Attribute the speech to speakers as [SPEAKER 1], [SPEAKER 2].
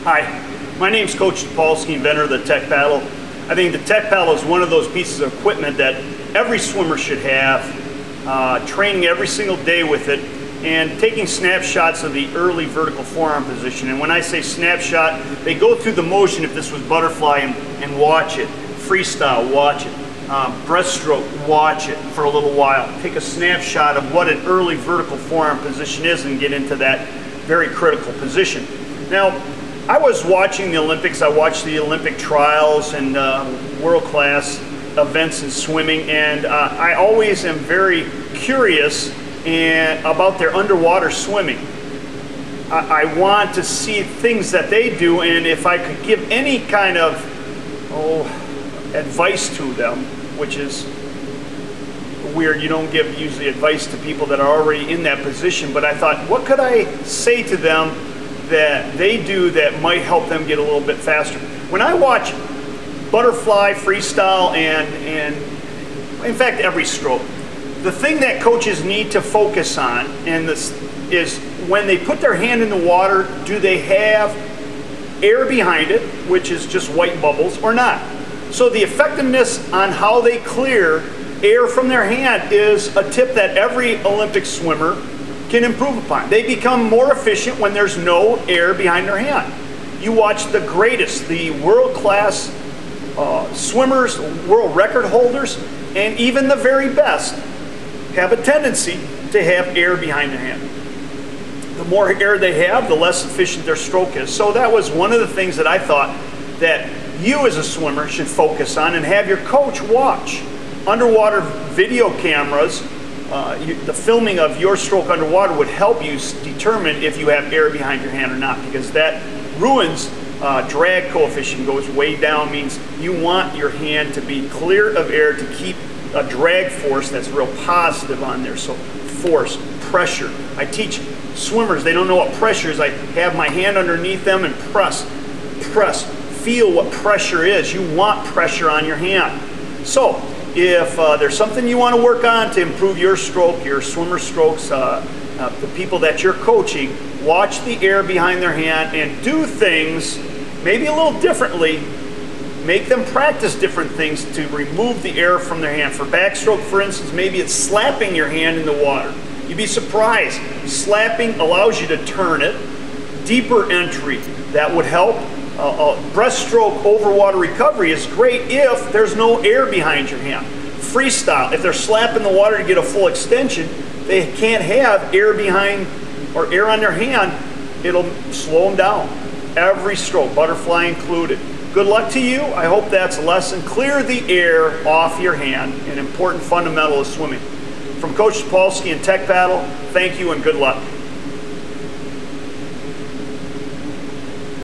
[SPEAKER 1] Hi, my name is Coach T, inventor of the tech paddle. I think the tech paddle is one of those pieces of equipment that every swimmer should have, training every single day with it, and taking snapshots of the early vertical forearm position. And when I say snapshot, they go through the motion. If this was butterfly, and watch it. Freestyle, watch it. Breaststroke, watch it for a little while. Take a snapshot of what an early vertical forearm position is and get into that very critical position. Now, I was watching the Olympics. I watched the Olympic trials and world-class events in swimming, and I always am very curious about their underwater swimming. I want to see things that they do, and if I could give any kind of advice to them, which is weird. You don't give usually advice to people that are already in that position, but I thought, what could I say to them that they do that might help them get a little bit faster? When I watch butterfly, freestyle, and in fact every stroke, the thing that coaches need to focus on, and this is when they put their hand in the water, do they have air behind it, which is just white bubbles, or not? So the effectiveness on how they clear air from their hand is a tip that every Olympic swimmer can improve upon. They become more efficient when there's no air behind their hand. You watch the greatest, the world-class swimmers, world record holders, and even the very best have a tendency to have air behind their hand. The more air they have, the less efficient their stroke is. So that was one of the things that I thought that you as a swimmer should focus on and have your coach watch. Underwater video cameras, the filming of your stroke underwater would help you determine if you have air behind your hand or not, because that ruins drag coefficient, goes way down, means you want your hand to be clear of air to keep a drag force that's real positive on there. So force, pressure. I teach swimmers, they don't know what pressure is. I have my hand underneath them and press. Feel what pressure is. You want pressure on your hand. So if there's something you want to work on to improve your stroke, your swimmer strokes, the people that you're coaching, watch the air behind their hand and do things maybe a little differently. Make them practice different things to remove the air from their hand. For backstroke, for instance, maybe it's slapping your hand in the water. You'd be surprised. Slapping allows you to turn it. Deeper entry, that would help. Breaststroke over water recovery is great if there's no air behind your hand. Freestyle, if they're slapping the water to get a full extension, they can't have air behind or air on their hand. It'll slow them down. Every stroke, butterfly included. Good luck to you. I hope that's a lesson. Clear the air off your hand, an important fundamental of swimming. From Coach T and Tech Paddle, thank you and good luck.